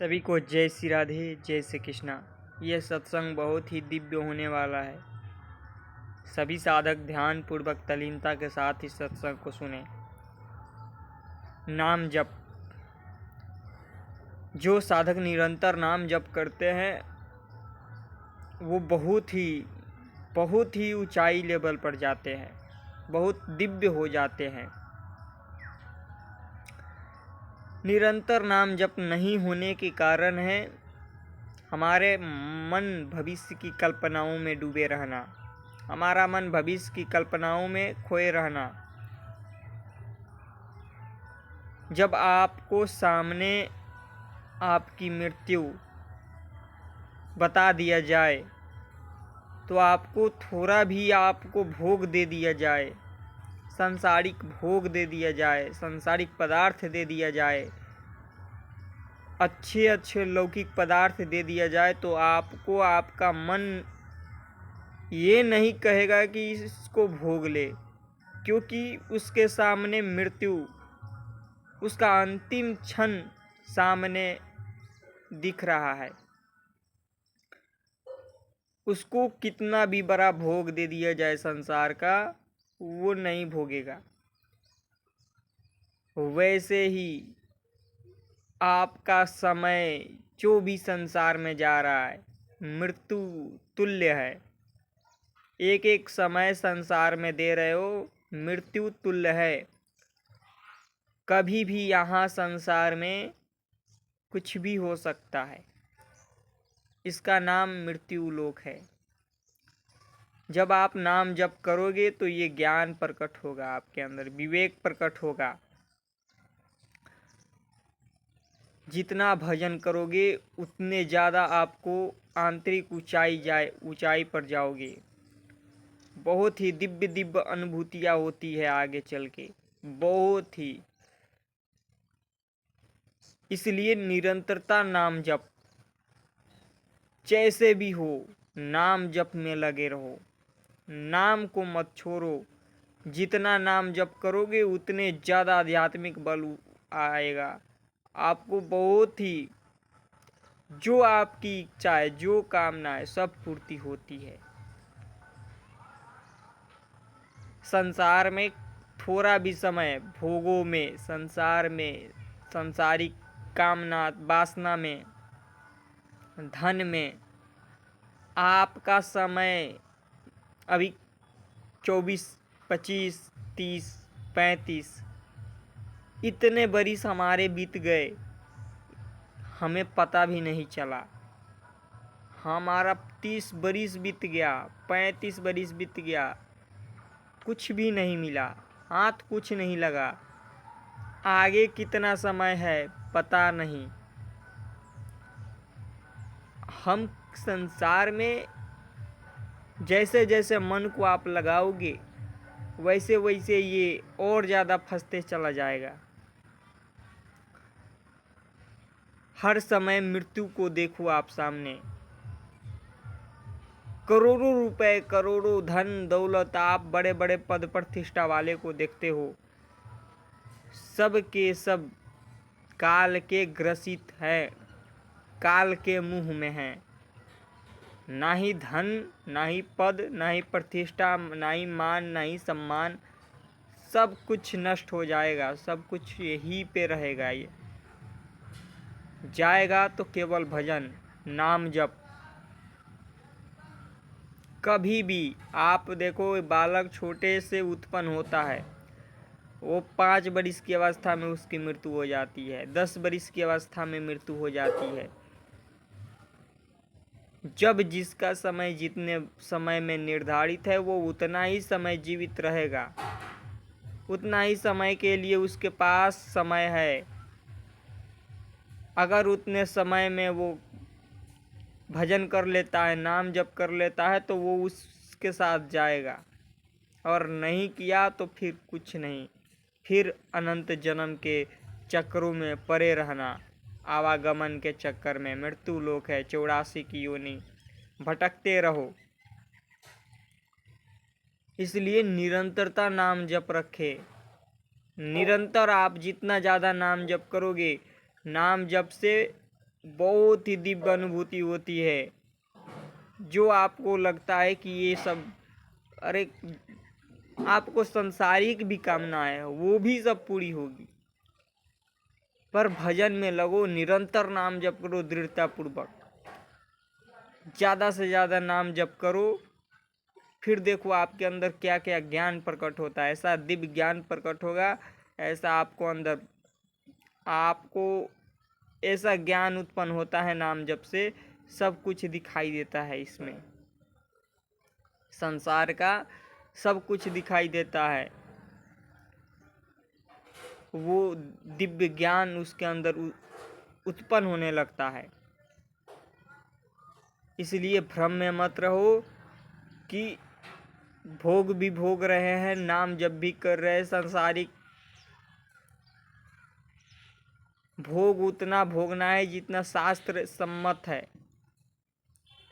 सभी को जय श्री राधे, जय श्री कृष्णा। यह सत्संग बहुत ही दिव्य होने वाला है। सभी साधक ध्यान पूर्वक तल्लीनता के साथ इस सत्संग को सुने। नाम जप। जो साधक निरंतर नाम जप करते हैं वो बहुत ही ऊंचाई लेवल पर जाते हैं, बहुत दिव्य हो जाते हैं। निरंतर नाम जप नहीं होने के कारण है हमारे मन भविष्य की कल्पनाओं में डूबे रहना, हमारा मन भविष्य की कल्पनाओं में खोए रहना। जब आपको सामने आपकी मृत्यु बता दिया जाए तो आपको थोड़ा भी आपको भोग दे दिया जाए, सांसारिक भोग दे दिया जाए, सांसारिक पदार्थ दे दिया जाए, अच्छे अच्छे लौकिक पदार्थ दे दिया जाए, तो आपको आपका मन ये नहीं कहेगा कि इसको भोग ले, क्योंकि उसके सामने मृत्यु, उसका अंतिम क्षण सामने दिख रहा है। उसको कितना भी बड़ा भोग दे दिया जाए संसार का, वो नहीं भोगेगा। वैसे ही आपका समय जो भी संसार में जा रहा है मृत्यु तुल्य है। एक एक समय संसार में दे रहे हो मृत्यु तुल्य है। कभी भी यहाँ संसार में कुछ भी हो सकता है। इसका नाम मृत्यु लोक है। जब आप नाम जप करोगे तो ये ज्ञान प्रकट होगा, आपके अंदर विवेक प्रकट होगा। जितना भजन करोगे उतने ज़्यादा आपको आंतरिक ऊंचाई पर जाओगे। बहुत ही दिव्य दिव्य अनुभूतियाँ होती है आगे चल के, बहुत ही। इसलिए निरंतरता नाम जप, जैसे भी हो नाम जप में लगे रहो, नाम को मत छोड़ो। जितना नाम जप करोगे उतने ज़्यादा आध्यात्मिक बल आएगा आपको। बहुत ही जो आपकी इच्छा है, जो कामना है, सब पूर्ति होती है। संसार में थोड़ा भी समय भोगों में, संसार में, संसारिक कामना वासना में, धन में आपका समय अभी 24, 25, 30, 35 इतने बरिस हमारे बीत गए, हमें पता भी नहीं चला। हमारा 30 बरिस बीत गया, 35 बरिस बीत गया, कुछ भी नहीं मिला, हाथ कुछ नहीं लगा। आगे कितना समय है पता नहीं। हम संसार में जैसे जैसे मन को आप लगाओगे वैसे वैसे ये और ज़्यादा फंसते चला जाएगा। हर समय मृत्यु को देखो आप सामने। करोड़ों रुपए, करोड़ों धन दौलत, आप बड़े बड़े पद प्रतिष्ठा वाले को देखते हो, सब के सब काल के ग्रसित है, काल के मुंह में है। ना ही धन, ना ही पद, ना ही प्रतिष्ठा, ना ही मान, ना ही सम्मान, सब कुछ नष्ट हो जाएगा। सब कुछ यहीं पे रहेगा। ये जाएगा तो केवल भजन नाम जप। कभी भी आप देखो, बालक छोटे से उत्पन्न होता है, वो 5 बरिस की अवस्था में उसकी मृत्यु हो जाती है, 10 बरिस की अवस्था में मृत्यु हो जाती है। जब जिसका समय जितने समय में निर्धारित है वो उतना ही समय जीवित रहेगा, उतना ही समय के लिए उसके पास समय है। अगर उतने समय में वो भजन कर लेता है, नाम जप कर लेता है, तो वो उसके साथ जाएगा, और नहीं किया तो फिर कुछ नहीं, फिर अनंत जन्म के चक्रों में पड़े रहना। आवागमन के चक्कर में मृत्यु लोक है, 84 की योनि, भटकते रहो। इसलिए निरंतरता नाम जप रखे। निरंतर आप जितना ज़्यादा नाम जप करोगे, नाम जप से बहुत ही दिव्य अनुभूति होती है, जो आपको लगता है कि ये सब, अरे आपको संसारिक भी कामना है वो भी सब पूरी होगी। पर भजन में लगो, निरंतर नाम जप करो दृढ़ता पूर्वक, ज़्यादा से ज़्यादा नाम जप करो। फिर देखो आपके अंदर क्या क्या ज्ञान प्रकट होता है। ऐसा दिव्य ज्ञान प्रकट होगा, ऐसा आपको ऐसा ज्ञान उत्पन्न होता है नाम जप से, सब कुछ दिखाई देता है। इसमें संसार का सब कुछ दिखाई देता है। वो दिव्य ज्ञान उसके अंदर उत्पन्न होने लगता है। इसलिए भ्रम में मत रहो कि भोग भी भोग रहे हैं, नाम जप भी कर रहे हैं। सांसारिक भोग उतना भोगना है जितना शास्त्र सम्मत है।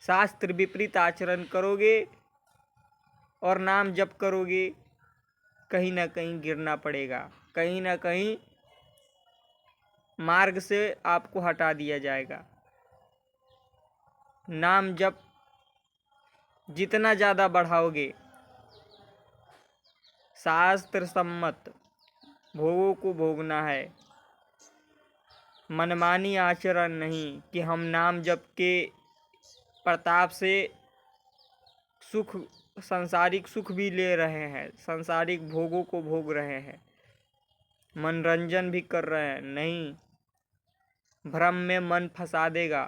शास्त्र विपरीत आचरण करोगे और नाम जप करोगे, कहीं ना कहीं गिरना पड़ेगा, कहीं ना कहीं मार्ग से आपको हटा दिया जाएगा। नाम जप जितना ज़्यादा बढ़ाओगे, शास्त्र सम्मत भोगों को भोगना है, मनमानी आचरण नहीं कि हम नाम जप के प्रताप से सुख, सांसारिक सुख भी ले रहे हैं, सांसारिक भोगों को भोग रहे हैं, मनोरंजन भी कर रहे हैं। नहीं, भ्रम में मन फंसा देगा,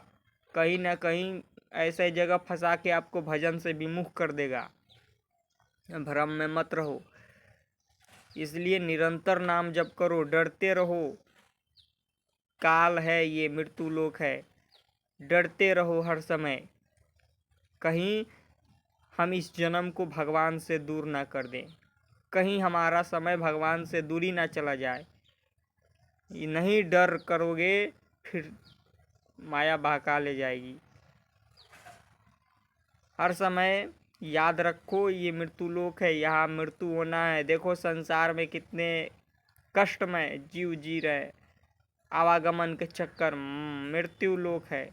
कहीं ना कहीं ऐसे जगह फंसा के आपको भजन से विमुख कर देगा। भ्रम में मत रहो। इसलिए निरंतर नाम जप करो, डरते रहो। काल है, ये मृत्यु लोक है, डरते रहो हर समय, कहीं हम इस जन्म को भगवान से दूर ना कर दें, कहीं हमारा समय भगवान से दूरी ना चला जाए। नहीं डर करोगे फिर माया बहका ले जाएगी। हर समय याद रखो, ये मृत्यु लोक है, यहाँ मृत्यु होना है। देखो संसार में कितने कष्टमय जीव जी रहे, आवागमन के चक्कर, मृत्यु लोक है।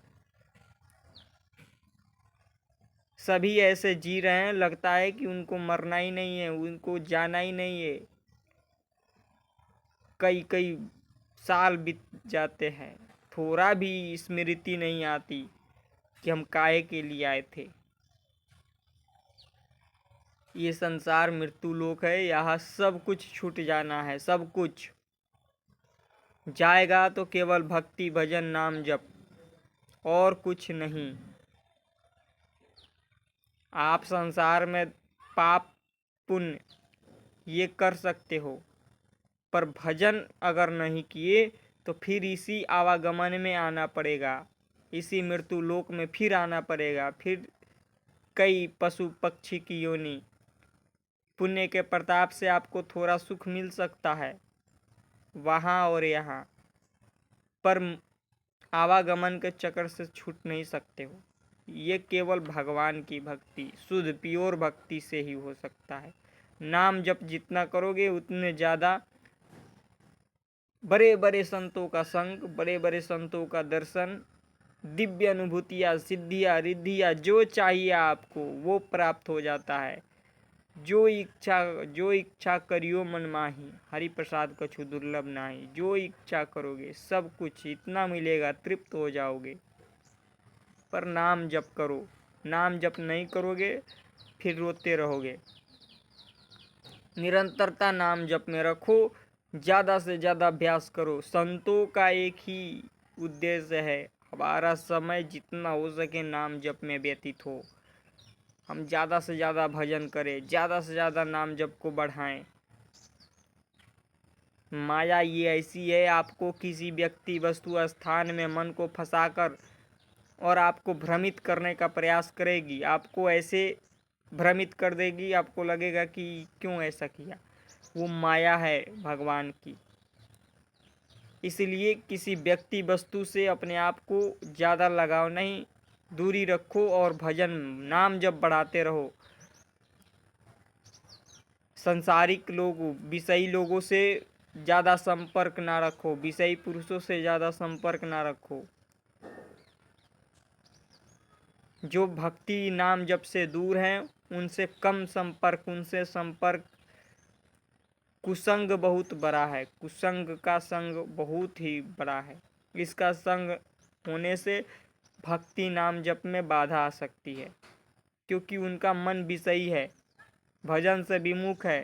सभी ऐसे जी रहे हैं, लगता है कि उनको मरना ही नहीं है, उनको जाना ही नहीं है। कई कई साल बीत जाते हैं, थोड़ा भी स्मृति नहीं आती कि हम काहे के लिए आए थे। ये संसार मृत्यु लोक है, यहाँ सब कुछ छूट जाना है। सब कुछ जाएगा तो केवल भक्ति, भजन, नाम जप, और कुछ नहीं। आप संसार में पाप पुण्य ये कर सकते हो, पर भजन अगर नहीं किए तो फिर इसी आवागमन में आना पड़ेगा, इसी मृत्यु लोक में फिर आना पड़ेगा। फिर कई पशु पक्षी की योनि, पुण्य के प्रताप से आपको थोड़ा सुख मिल सकता है वहाँ और यहाँ, पर आवागमन के चक्कर से छूट नहीं सकते हो। ये केवल भगवान की भक्ति, शुद्ध प्योर भक्ति से ही हो सकता है। नाम जप जितना करोगे उतने ज़्यादा बड़े बड़े संतों का संग, बड़े बड़े संतों का दर्शन, दिव्य अनुभूतियाँ, सिद्धियाँ, रिद्धियाँ, जो चाहिए आपको वो प्राप्त हो जाता है। जो इच्छा करियो मन माही, हरि प्रसाद कछु दुर्लभ नाही। जो इच्छा करोगे सब कुछ इतना मिलेगा, तृप्त हो जाओगे। पर नाम जप करो, नाम जप नहीं करोगे फिर रोते रहोगे। निरंतरता नाम जप में रखो, ज़्यादा से ज़्यादा अभ्यास करो। संतों का एक ही उद्देश्य है, हमारा समय जितना हो सके नाम जप में व्यतीत हो, हम ज़्यादा से ज़्यादा भजन करें, ज़्यादा से ज़्यादा नाम जप को बढ़ाएं। माया ये ऐसी है, आपको किसी व्यक्ति, वस्तु, स्थान में मन को फंसाकर और आपको भ्रमित करने का प्रयास करेगी। आपको ऐसे भ्रमित कर देगी, आपको लगेगा कि क्यों ऐसा किया। वो माया है भगवान की। इसलिए किसी व्यक्ति, वस्तु से अपने आप को ज़्यादा लगाव नहीं, दूरी रखो और भजन नाम जप बढ़ाते रहो। संसारिक लोगों, विषयी लोगों से ज़्यादा संपर्क ना रखो, विषयी पुरुषों से ज़्यादा संपर्क ना रखो। जो भक्ति नाम जप से दूर हैं उनसे कम संपर्क, उनसे संपर्क। कुसंग बहुत बड़ा है, कुसंग का संग बहुत ही बड़ा है। इसका संग होने से भक्ति नाम जप में बाधा आ सकती है, क्योंकि उनका मन विषयी है, भजन से विमुख है,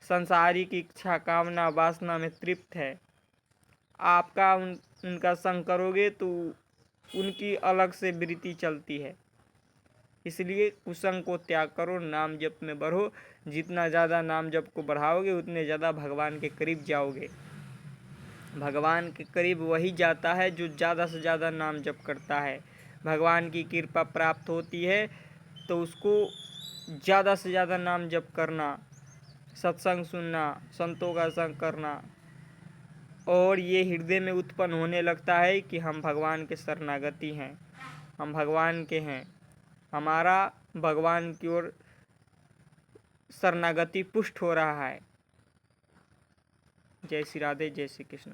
संसारिक इच्छा कामना वासना में तृप्त है। आपका उनका संग करोगे तो उनकी अलग से वृत्ति चलती है। इसलिए कुसंग को त्याग करो, नाम जप में बढ़ो। जितना ज़्यादा नाम जप को बढ़ाओगे उतने ज़्यादा भगवान के करीब जाओगे। भगवान के करीब वही जाता है जो ज़्यादा से ज़्यादा नाम जप करता है। भगवान की कृपा प्राप्त होती है तो उसको ज़्यादा से ज़्यादा नाम जप करना, सत्संग सुनना, संतों का संग करना, और ये हृदय में उत्पन्न होने लगता है कि हम भगवान के शरणागति हैं, हम भगवान के हैं, हमारा भगवान की ओर शरणागति पुष्ट हो रहा है। जय श्री राधे, जय श्री कृष्ण।